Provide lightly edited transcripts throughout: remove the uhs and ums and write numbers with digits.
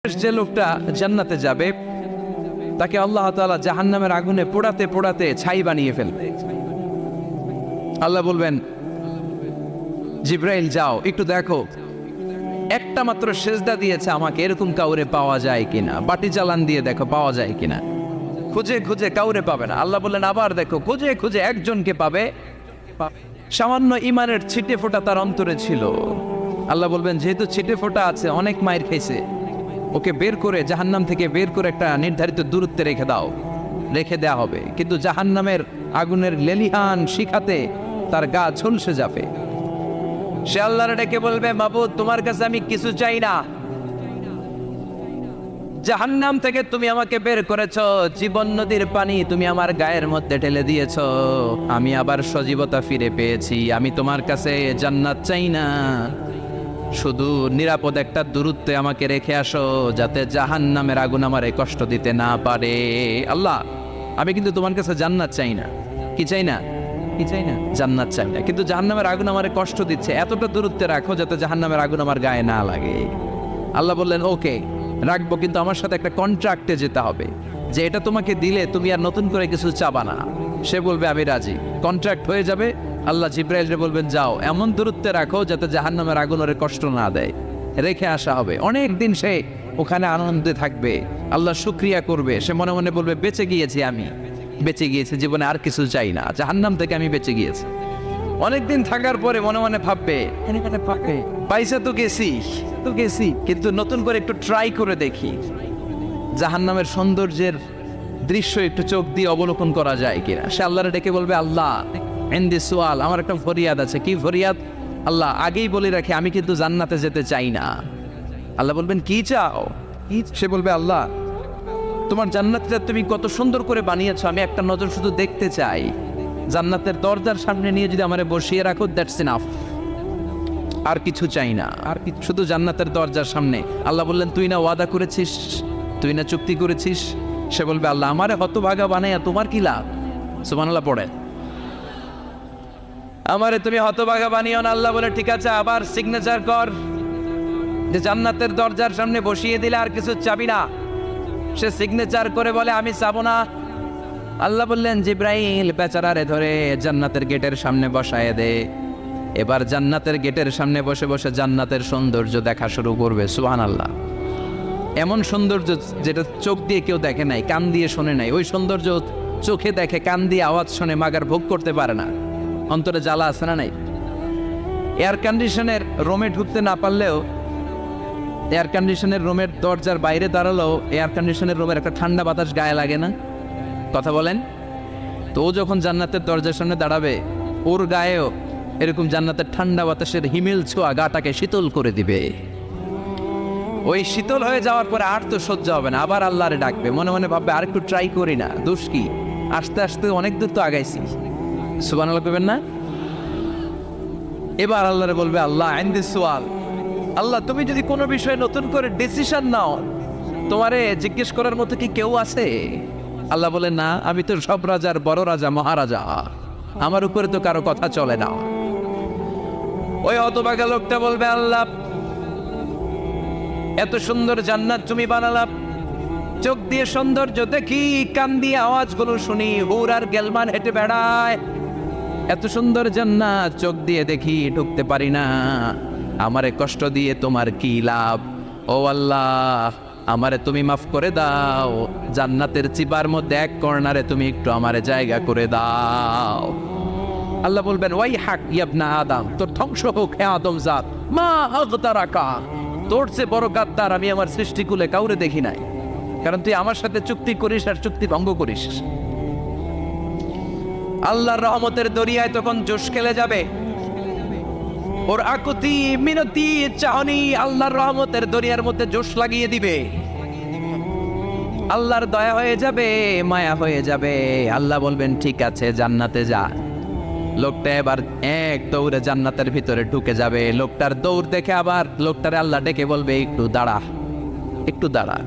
যে লোকটা জান্নাতে যাবে তাকে আল্লাহ তাআলা জাহান্নামের আগুনে পোড়াতে পোড়াতে ছাই বানিয়ে ফেলবে। আল্লাহ বলবেন, জিব্রাইল যাও একটু দেখো, একটা মাত্র সেজদা দিয়েছে আমাকে, এরকম কাউরে পাওয়া যায় কিনা। বাটি চালান দিয়ে দেখো পাওয়া যায় কিনা। খুঁজে খুঁজে কাউরে পাবে না। আল্লাহ বললেন আবার দেখো, খুঁজে খুঁজে একজনকে পাবে। সামান্য ইমানের ছিটে ফোঁটা তার অন্তরে ছিল। আল্লাহ বলবেন যেহেতু ছিটে ফোঁটা আছে, অনেক মায়ের খাইছে, ওকে বের করে জাহান্নাম থেকে বের করে একটা নির্ধারিত দূরত্বে রেখে দাও। রেখে দেয়া হবে, কিন্তু জাহান্নামের আগুনের লেলিহান শিখাতে তার গা ঝলসে যাবে। সে আল্লাহর ডেকে বলবে, মাবুদ তোমার কাছে আমি কিছু চাই না, জাহান্নাম থেকে তুমি আমাকে বের করেছো, জীবন নদীর পানি তুমি আমার গায়ের মধ্যে ঢেলে দিয়েছো, আমি আবার সজীবতা ফিরে পেয়েছি। আমি তোমার কাছে জান্নাত চাই না, শুধু নিরাপদ একটা দূরত্বে আমাকে রেখে আসো, যাতে জাহান্নামের আগুন আমারে কষ্ট দিতে না পারে। আল্লাহ আমি কিন্তু তোমার কাছে জান্নাত চাই না। কি চাই না? কি চাই না? জান্নাত চাই না, কিন্তু জাহান্নামের আগুন আমারে কষ্ট দিচ্ছে, এতটা দূরত্বে রাখো যাতে জাহান্নামের আগুন আমার গায়ে না লাগে। আল্লাহ বললেন ওকে রাখবো, কিন্তু আমার সাথে একটা কন্ট্রাক্টে যেতে হবে, যে এটা তোমাকে দিলে তুমি আর নতুন করে কিছু চাবা না। সে বলবে আমি রাজি, কন্ট্রাক্ট হয়ে যাবে। আল্লাহ জিব্রাইলকে বলবেন যাও এমন দূরত্বে রাখো যাতে জাহান্নামের আগুন ওরে কষ্ট না দেয়। রেখে আসা হবে, অনেক দিন সে ওখানে আনন্দে থাকবে, আল্লাহ শুকরিয়া করবে। সে মনে মনে বলবে বেঁচে গিয়েছি, আমি বেঁচে গিয়েছি, জীবনে আর কিছু চাই না, জাহান্নাম থেকে আমি বেঁচে গিয়েছি। অনেকদিন থাকার পরে মনে মনে ভাববে পয়সা তো গেছি, কিন্তু নতুন করে একটু ট্রাই করে দেখি, জাহান্নামের সৌন্দর্যের দৃশ্য একটু চোখ দিয়ে অবলোকন করা যায় কিনা। সে আল্লাহরে ডেকে বলবে, আল্লাহ ইনদি সুয়াল, আমার একটা ফরিয়াদ আছে। কি ফরিয়াদ? আল্লাহ আগেই বলে রাখি আমি কিন্তু জান্নাতে যেতে চাই না। আল্লাহ বলবেন কি চাও? সে বলবে আল্লাহ তোমার জান্নাতটা তুমি কত সুন্দর করে বানিয়েছো, আমি একটা নজর শুধু দেখতে চাই। জান্নাতের দরজার সামনে নিয়ে যদি আমারে বসিয়ে রাখো, দ্যাটস ইনাফ, আর কিছু চাই না, আর শুধু জান্নাতের দরজার সামনে। আল্লাহ বললেন তুই না ওয়াদা করেছিস, তুই না চুক্তি করেছিস। সে বলবে আল্লাহ আমারে হতভাগা বানাইয়া তোমার কি লাভ? সুবহানাল্লাহ পড়ে, আমারে তুমি হতভাগা বানিও না। আল্লাহ বলে ঠিক আছে, আবার সিগনেচার কর যে জান্নাতের দরজার সামনে বসিয়ে দিলে আর কিছু চাবি না। সে সিগনেচার করে বলে আমি চাবো না। আল্লাহ বললেন জিব্রাইল বেচারারে ধরে জান্নাতের গেটের সামনে বসায় দে। এবার জান্নাতের গেটের সামনে বসে বসে জান্নাতের সৌন্দর্য দেখা শুরু করবে। সুবহানাল্লাহ, এমন সৌন্দর্য যেটা চোখ দিয়ে কেউ দেখে নাই, কান দিয়ে শোনে নাই। ওই সৌন্দর্য চোখে দেখে, কান দিয়ে আওয়াজ শোনে, মাগার ভোগ করতে পারে না। অন্তরে জ্বালা আছে না নাই? এয়ার কন্ডিশনের রুমে ঢুকতে না পারলেও, এয়ার কন্ডিশনের রুমের দরজার বাইরে দাঁড়ালেও এয়ার কন্ডিশনের রুমের একটা ঠান্ডা বাতাস গায়ে লাগে না? কথা বলেন তো। ও যখন জান্নাতের দরজার সামনে দাঁড়াবে, ওর গায়েও এরকম জান্নাতের ঠান্ডা বাতাসের হিমেল ছোঁয়া গাটাকে শীতল করে দিবে। ওই শীতল হয়ে যাওয়ার পরে আর তো সহ্য হবে না, আবার আল্লাহরে ডাকবে, মনে মনে ভাববে আর একটু ট্রাই করি না, দোষ কি, আস্তে আস্তে অনেক দূর তো আগাইছি। সুবহানাল্লাহ কইবেন না? এবার আল্লাহরে বলবে আল্লাহ ইনদি সুয়াল, আল্লাহ তুমি যদি কোনো বিষয়ে নতুন করে ডিসিশন নাও, তোমারে জিজ্ঞেস করার মতো কি কেউ আছে? আল্লাহ বলে না, আমি তো সব রাজার বড় রাজা, মহারাজা, আমার উপরে তো কারো কথা চলে না। ওই হতভাগা লোকটা বলবে আল্লাহ এত সুন্দর জান্নাত তুমি বানালাম, চোখ দিয়ে সৌন্দর্য দেখি, কান দিয়ে আওয়াজগুলো শুনি, হুর আর গেলমান হেঁটে বেড়ায়, এত সুন্দর জান্নাত চোখ দিয়ে দেখি, ঢুকতে পারি না, আমারে কষ্ট দিয়ে তোমার কি লাভ? ও আল্লাহ আমারে তুমি মাফ করে দাও, জান্নাতের চিপার মধ্যে এক কর্নারে তুমি একটু আমারে জায়গা করে দাও। আল্লাহ বলবেন ওয়াই হাক ইবনা আদম, তোর ধ্বংস হোক হে আদম জাত, মা আগতারাকা, তোর চেয়ে বড় গাদ্দার আমি আমার সৃষ্টিকুলে কাউরে দেখি নাই, কারণ তুই আমার সাথে চুক্তি করিস আর চুক্তি ভঙ্গ করিস। আল্লাহর রহমতের দরিয়ায় তখন জোশ খেলে যাবে, ওর আকুতি মিনতি চাহনি আল্লাহর রহমতের দরিয়ার মধ্যে জোশ লাগিয়ে দিবে। আল্লাহর দয়া হয়ে যাবে, মায়া হয়ে যাবে। আল্লাহ বলবেন ঠিক আছে জান্নাতে যা। লোকটা এবার এক দৌড়ে জান্নাতের ভিতরে ঢুকে যাবে। লোকটার দৌড় দেখে আবার লোকটারে আল্লাহ ডেকে বলবে একটু দাঁড়া, একটু দাঁড়া,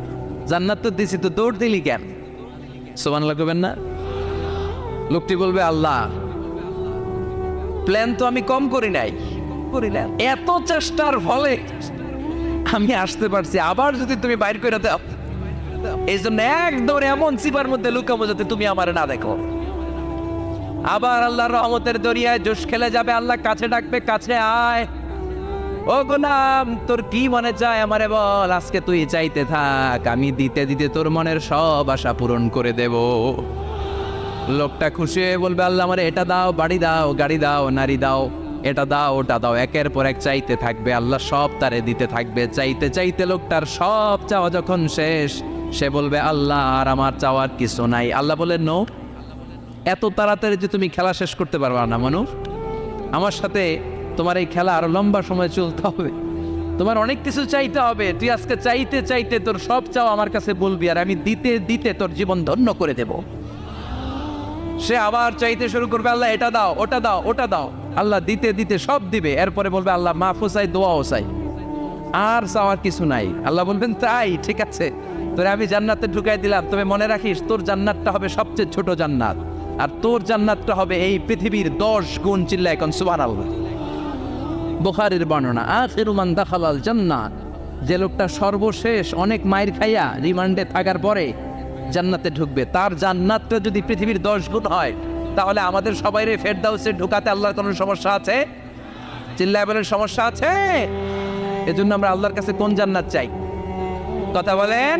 জান্নাত তো দিছি, তো দৌড় দিলি কেন? সুবহানাল্লাহ কইবেন না? লোকটি বলবে আল্লাহ প্ল্যান তো আমি কম করি নাই, এত চেষ্টার ফলে আমি আসতে পারছি, আবার যদি তুমি বাইর করে দাও, এই জন্য একদম এমন চিপার মধ্যে লুকাবো যাতে তুমি আমার না দেখো। আবার আল্লাহর রহমতের দরিয়ায় জোশ খেলে যাবে, আল্লাহ কাছে ডাকবে, কাছে আয় ও গোলাম, তোর কি মনে চায় আমারে বল, আজকে তুই চাইতে থাক, আমি দিতে দিতে তোর মনের সব আশা পূরণ করে দেব। লোকটা খুশি হয়ে বলবে, আল্লাহ আমারে এটা দাও, বাড়ি দাও, গাড়ি দাও, নারী দাও, এটা দাও, ওটা দাও, একের পর এক চাইতে থাকবে, আল্লাহ সব তারে দিতে থাকবে। চাইতে চাইতে লোকটার সব চাওয়া যখন শেষ, সে বলবে, আল্লাহ আর আমার চাওয়ার কিছু নাই। আল্লাহ বলেন, নো, এত তাড়াতাড়ি যে তুমি খেলা শেষ করতে পারবা না মানুষ, আমার সাথে তোমার এই খেলা আরো লম্বা সময় চলতে হবে, তোমার অনেক কিছু চাইতে হবে। তুই আজকে চাইতে চাইতে তোর সব চাও আমার কাছে বলবি, আর আমি দিতে দিতে তোর জীবন ধন্য করে দেব। সে আবার চাইতে শুরু করবে, আল্লাহ এটা দাও, ওটা দাও, ওটা দাও, আল্লাহ দিতে দিতে সব দিবে। এরপরে বলবে, আল্লাহ মাফও চাই, দোয়াও চাই, আর চাওয়ার কিছু নাই। আল্লাহ বলবেন, তাই ঠিক আছে, তোরে আমি জান্নাতে ঢুকাই দিলাম, তবে মনে রাখিস তোর জান্নাতটা হবে সবচেয়ে ছোট জান্নাত, আর তোর জান্নাতটা হবে এই পৃথিবীর 10 গুণ। চিল্লা এখন সুবহানাল্লাহ। বুখারীর বর্ণনা, আখিরু মান দাখালাল জান্নাত, যে লোকটা সর্বশেষ অনেক মাইর খাইয়া রিমান্ডে থাকার পরে জান্নাতে ঢুকবে, তার জান্নাতটা যদি পৃথিবীর 10 গুণ হয়, তাহলে আমাদের সবাইরে ফেরদাউসে ঢুকাতে আল্লাহর কোনো সমস্যা আছে? চিল্লায় বলেন, সমস্যা আছে? এজন্য আমরা আল্লাহর কাছে কোন জান্নাত চাই? কথা বলেন।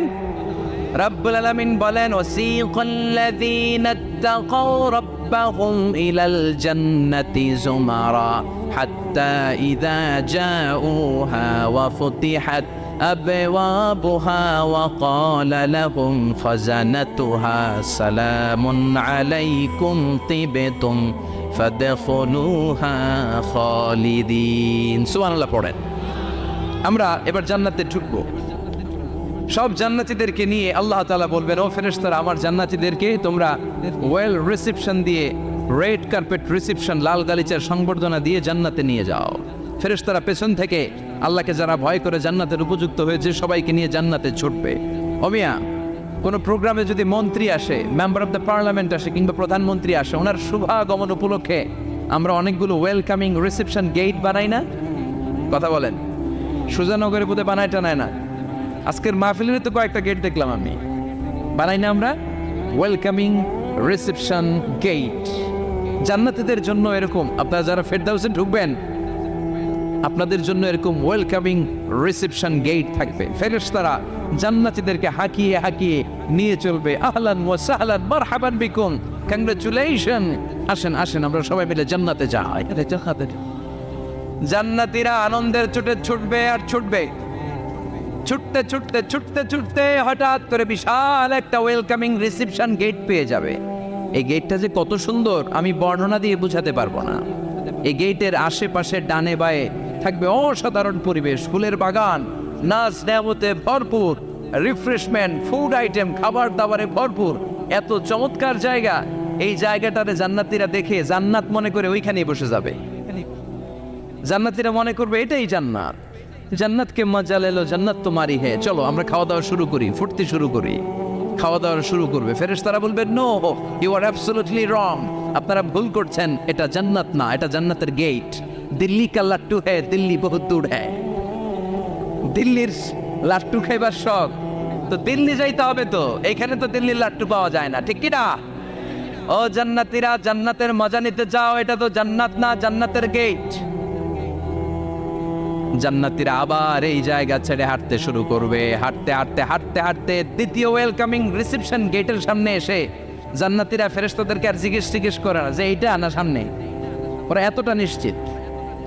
রব্বুল আলামিন বলেন, ওয়াসিকাল্লাযীনা তাকাউ রাব্বাহুম ইলাল জান্নাতি যুমারা হাত্তা ইযা জাউহা ওয়া ফুতিহাত আবওয়াবুহা ওয়া ক্বালা লাহুম খাযানাতুহা সালামুন আলাইকুম তিবতুম ফাদখুলুহা খালিদিন। সুবহানাল্লাহ পড়েন। আমরা এবার জান্নাতে ঢুকবো। সব জান্নাতীদেরকে নিয়ে আল্লাহ তাআলা বলবেন, ও ফেরেশতারা, আমার জান্নাতীদেরকে তোমরা ওয়েল রিসেপশন দিয়ে, রেড কার্পেট রিসেপশন, লাল গালিচার সংবর্ধনা দিয়ে জান্নাতে নিয়ে যাও। ফেরেশতারা পেছন থেকে আল্লাহকে যারা ভয় করে জান্নাতের উপযুক্ত হয়েছে সবাইকে নিয়ে জান্নাতে ছুটবে। অমিয়া, কোনো প্রোগ্রামে যদি মন্ত্রী আসে, মেম্বার অফ দ্য পার্লামেন্ট আসে, কিংবা প্রধানমন্ত্রী আসে, ওনার শুভাগমন উপলক্ষে আমরা অনেকগুলো ওয়েলকামিং রিসেপশন গেট বানাই না? কথা বলেন। সুজানগরে বোধে বানায় টানায় না? আজকের মাহফিলের তো কয়েকটা গেট দেখলাম আমি, বানাই না আমরা? ওয়েলকামিং রিসেপশন গেট জান্নাতীদের জন্য এরকম। আপনারা যারা ফেরদাউসে ঢুকবেন, আপনাদের জন্য এরকম ওয়েলকামিং রিসেপশন গেট থাকবে। ফেরেশতারা জান্নাতীদেরকে হাঁকিয়ে হাঁকিয়ে নিয়ে চলবে, আহলান ওয়া সাহলান মারহাবান বিকুম, কংগ্রাচুলেশন, আসেন আসেন আমরা সবাই মিলে জান্নাতে যাই। জান্নাতীরা আনন্দের চোটে ছুটবে আর ছুটবে, ছুটতে ছুটতে ছুটতে ছুটতে হঠাৎ করে বিশাল একটা ওয়েলকামিং রিসেপশন গেট পেয়ে যাবে। এই গেটটা যে কত সুন্দর আমি বর্ণনা দিয়ে বোঝাতে পারবো না। এই গেটের আশেপাশে ডানে বায়ে থাকবে অসাধারণ পরিবেশ, ফুলের বাগান, নাচ নেয়ামতে ভরপুর, রিফ্রেশমেন্ট, ফুড আইটেম, খাবার দাবারে ভরপুর, এত চমৎকার জায়গা। এই জায়গাটারে জান্নাতীরা দেখে জান্নাত মনে করে ওইখানেই বসে যাবে। জান্নাতীরা মনে করবে এটাই জান্নাত, জান্নাতকে মজা লেলো, জান্নাত তোমারই হে, চলো আমরা খাওয়া দাওয়া শুরু করি, ফুটতে শুরু করি। খাওয়া দাওয়া শুরু করবে। ফেরেশতারা বলবে, no, you are absolutely wrong, আপনারা ভুল করছেন, এটা জান্নাত না, এটা জান্নাতের গেট। দিল্লি কা লাট্টু হ্যায়, দিল্লি বহুত দূর হ্যায়। দিল্লির লাট্টু খাইবার শখ তো দিল্লি যাইতে হবে, তো এইখানে তো দিল্লির লাট্টু পাওয়া যায় না, ঠিক কি না? ও জান্নাতীরা, জান্নাতের মজা নিতে যাও, এটা তো জান্নাত না, জান্নাতের গেট। জান্নাতীরা আবার এই জায়গা ছেড়ে হাঁটতে শুরু করবে। হাঁটতে হাঁটতে হাঁটতে হাঁটতে দ্বিতীয় ওয়েলকামিং রিসেপশন গেটের সামনে এসে জান্নাতীরা ফেরেশতাদেরকে আর জিজ্ঞেস করে না যে এইটা না সামনে, ওরা এতটা নিশ্চিত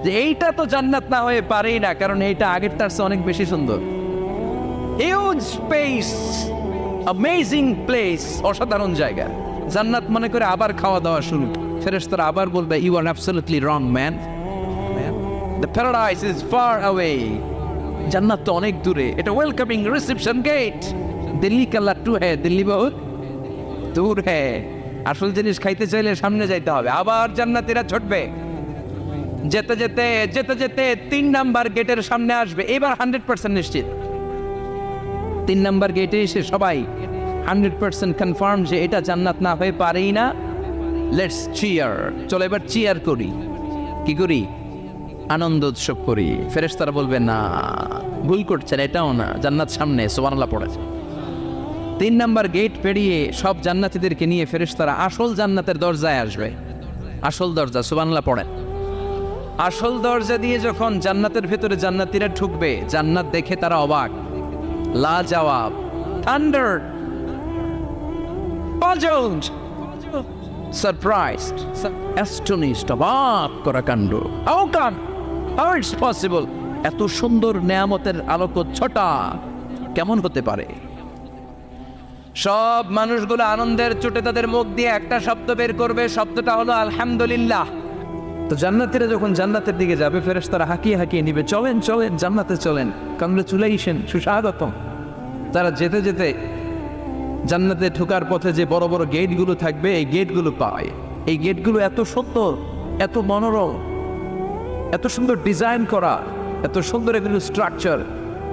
যে এইটা তো জান্নাত না হয়ে পারেই না, কারণ এইটা আগেরটার চেয়ে অনেক বেশি সুন্দর। হিউজ স্পেস, অ্যামেজিং প্লেস, অসাধারণ জায়গা। জান্নাত মনে করে আবার খাওয়া দাওয়া শুরু। ফেরেশতারা আবার বলবে, you are absolutely wrong man, the paradise is far away, জান্নাত তো অনেক দূরে, এটা ওয়েলকামিং রিসেপশন গেট। দিল্লি কা লাট্টু হ্যায়, দিল্লি বহুত দূর হ্যায়। আসল জিনিস খাইতে চাইলে সামনে যাইতে হবে। আবার জান্নাতীরা ছুটবে, যেতে যেতে যেতে যেতে 3 নাম্বার গেটের সামনে আসবে। এবার 100% নিশ্চিত, 3 নাম্বার গেটে এসে সবাই 100% কনফার্ম যে এটা জান্নাত না হয়ে পারেই না। লেটস চিয়ার, চলো এবার চিয়ার করি। কি করি? আনন্দ উৎসব করি। ফেরেশতারা বলবে, না, ভুল করছেন, এটাও না, জান্নাত সামনে, সুবহানাল্লাহ পড়েছে। 3 নাম্বার গেট পেরিয়ে সব জান্নাতীদেরকে নিয়ে ফেরেশতারা আসল জান্নাতের দরজায় আসবে। আসল দরজা, সুবহানাল্লাহ পড়েন। আসল দরজা দিয়ে যখন জান্নাতের ভেতরে জান্নাতীরা ঢুকবে, জান্নাত দেখে তারা অবাক, লাজবাব, থান্ডার, পাজলড, সারপ্রাইজড, অ্যাস্টনিশড, অবাক করা কাণ্ড। How come, how it's possible, এত সুন্দর নেয়ামতের আলোকচ্ছটা কেমন হতে পারে? সব মানুষগুলো আনন্দের চোটে তাদের মুখ দিয়ে একটা শব্দ বের করবে, শব্দটা হলো আলহামদুলিল্লাহ। তো জান্নাতীরা যখন জান্নাতের দিকে যাবে, ফেরেশতারা হাঁকিয়ে হাঁকিয়ে নিবে, চলেন চলেন জান্নাতে চলেন, কংগ্রেচুলেশন, সুস্বাগতম। তারা যেতে যেতে জান্নাতে ঢোকার পথে যে বড় বড় গেটগুলো থাকবে, এই গেটগুলো পায়। এই গেটগুলো এত সুন্দর, এত মনোরম, এত সুন্দর ডিজাইন করা, এত সুন্দর এগুলো structure,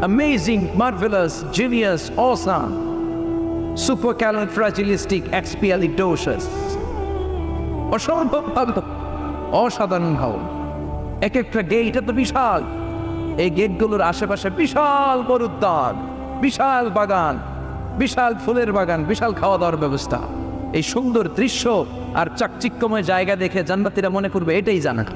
amazing, marvellous, genius, awesome, supercalifragilisticexpialidocious, অসম্ভব ভালো, অসাধারণ ভালো। এক একটা গেট এত বিশাল, এই গেটগুলোর আশেপাশে বিশাল বড় উদ্যান, বিশাল বাগান, বিশাল ফুলের বাগান, বিশাল খাওয়া দাওয়ার ব্যবস্থা। এই সুন্দর দৃশ্য আর চাকচিক্যময় জায়গা দেখে জান্নাতীরা মনে করবে এটাই জান্নাত।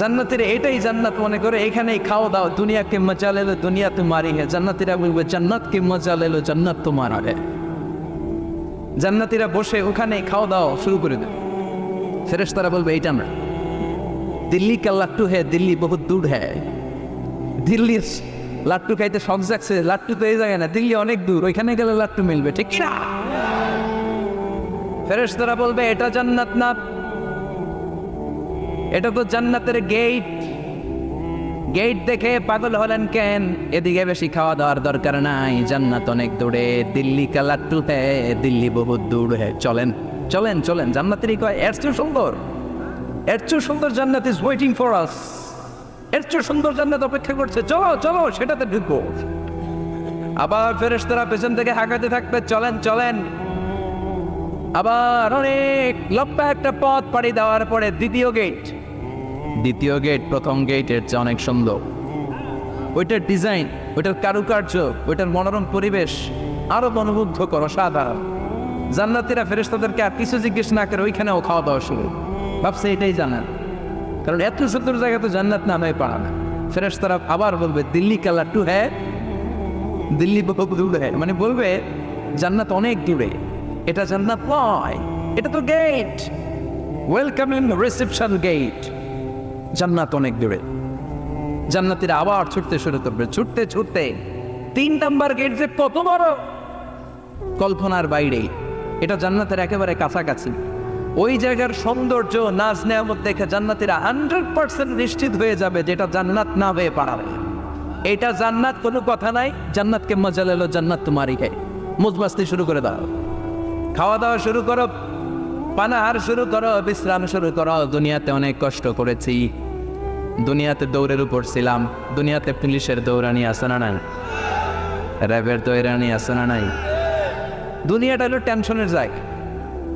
জান্নাতীরা এটাই জান্নাত মনে করে, এখানেই খাওয়া দাওয়া। দুনিয়া কে মজা লে লো দুনিয়া তোমারি হে, জান্নাতীরা বলবে জান্নাত কে মজা লে লো জান্নাত তোমারা হে। জান্নাতীরা বসে ওখানে খাওয়া দাওয়া শুরু করে দেবে। ফেরেশতারা বলবে এইটা না, দিল্লি কা লাট্টু হে, দিল্লি বহুত দূর হ্যাঁ। দিল্লির লাট্টু খাইতে শখ জাগছে, লাট্টু তো এই জায়গায় না, দিল্লি অনেক দূর, ওইখানে গেলে লাট্টু মিলবে, ঠিক না? ফেরেশতারা বলবে এটা জান্নাত না, এটা তো জান্নাতের গেট। গেট দেখে পাগল হলেন কেন? এদিকে বেশি খাওয়া দাওয়ার দরকার নাই, জান্নাত অনেক দূরে, দিল্লি কা লাট্টু হে, দিল্লি বহুত দূর হে। চলেন চলেন চলেন, জান্নাতেরই কয় এর চেয়ে সুন্দর, এর চেয়ে সুন্দর জান্নাত ইজ ওয়েটিং ফর আস, এর চেয়ে সুন্দর জান্নাত অপেক্ষা করছে, চলো চলো সেটাতে ঢুকবো। আবার ফেরেশতারা পেছন থেকে হাঁকাতে থাকবে, চলেন চলেন। আবার অনেক লম্বা একটা পথ পাড়ি দেওয়ার পরে দ্বিতীয় গেট। দ্বিতীয় গেট প্রথম গেটের চেয়ে অনেক সুন্দর, ওইটার ডিজাইন, ওইটার কারুকার্য, ওইটার মনোরম পরিবেশ আরো মনোমুগ্ধকর, অসাধারণ। জান্নাতীরা ফেরেশতাদেরকে আর কিছু জিজ্ঞেস না করে ওইখানেও খাওয়া দাওয়া শুরু। ভাবছে এটাই জান্নাত, কারণ এত সুন্দর জায়গা তো জান্নাত না হয়ে পারে না। ফেরেশতারা আবার বলবে দিল্লি কা লাট্টু হ্যাঁ, দিল্লি বহুত দূর হ্যাঁ, মানে বলবে জান্নাত অনেক দূরে, এটা জান্নাত নয়, এটা তো গেট, ওয়েলকামিং রিসেপশন গেট, জান্নাত অনেক দূরে। জান্নাতীরা আবার ছুটতে শুরু করবে, ছুটতে ছুটতে 3 নাম্বার গেট যে কত বড়, কল্পনার বাইরে। এটা জান্নাতের একেবারে কাছাকাছি। ওই জায়গার সৌন্দর্য, নাজ নেয়ামত দেখে জান্নাতীরা 100% নিশ্চিত হয়ে যাবে যেটা জান্নাত না হয়ে পারে। এটা জান্নাত, কোনো কথা নাই। জান্নাতকে মজা লেলো জান্নাত তোমারই হে। মুজমাস্তি শুরু করে দাও, খাওয়া দাওয়া শুরু করো, পানাহার শুরু করো, বিশ্রাম শুরু করো। দুনিয়াতে অনেক কষ্ট করেছি, দুনিয়াতে দৌড়ের উপর ছিলাম, দুনিয়াতে পুলিশের দৌড়ানি আছে না নাই, র্যাবের দৌড়ানি আছে না নাই। দুনিয়াটা হলো টেনশনের জায়গা,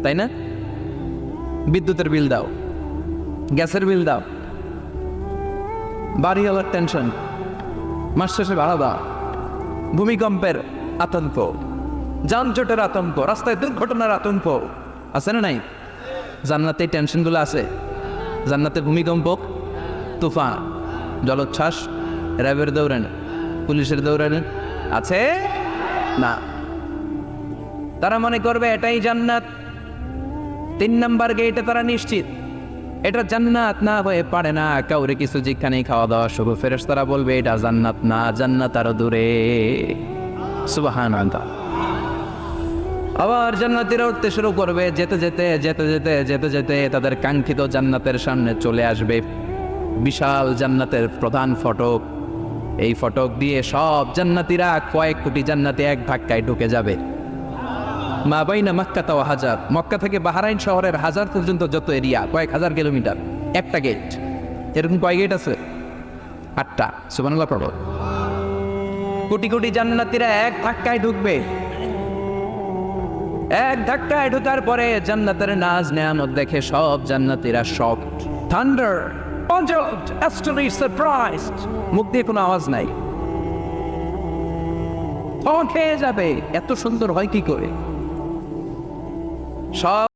তাই না? বিদ্যুতের বিল দাও, গ্যাসের বিল দাও, বাড়িওয়ালার টেনশন, মাস শেষে ভাড়া দাও, ভূমিকম্পের আতঙ্ক, যানজটের আতঙ্ক, রাস্তায় দুর্ঘটনার আতঙ্ক আছে না নাই? জান্নাতে এই টেনশনগুলো আছে। জান্নাতে ভূমিকম্প, তুফান, জলোচ্ছ্বাস, র্যাবের দৌড়ানি, পুলিশের দৌড়ানি আছে না। তারা মনে করবে এটাই জান্নাত। 3 নাম্বার গেটে তারা নিশ্চিত এটা জান্নাত না হয়ে পারে না। কাউরে কিছু যেখানেই খাওয়া দাওয়া শুরু, ফেরেশতারা বলবে এটা জান্নাত না, জান্নাত আরো দূরে। সুবহানাল্লাহ। আবার জান্নাতীরা উঠতে শুরু করবে, যেতে যেতে যেতে যেতে যেতে যেতে তাদের কাঙ্ক্ষিত জান্নাতের সামনে চলে আসবে। বিশাল জান্নাতের প্রধান ফটক, এই ফটক দিয়ে সব জান্নাতীরা, কয়েক কোটি জান্নাতি এক ধাক্কায় ঢুকে যাবে। মা বাইনা মক্কা তাও হাজার, মক্কা থেকে বাহরাইন শহরের হাজার পর্যন্ত যত এরিয়া, কয়েক হাজার কিলোমিটার, একটা গেট। এরকম কয় গেট আছে? 8টা। সুবহানাল্লাহ পড়ো। কোটি কোটি জান্নাতীরা এক ধাক্কায় ঢুকবে। এক ধাক্কায় ঢোকার পরে জান্নাতের নাজ নেয়ামত দেখে সব জান্নাতীরা shocked, thunder, puzzled, utterly surprised. মুখ দিয়ে কোনো আওয়াজ নাই। থ খেয়ে যাবে, এত সুন্দর হয় কি করে? সব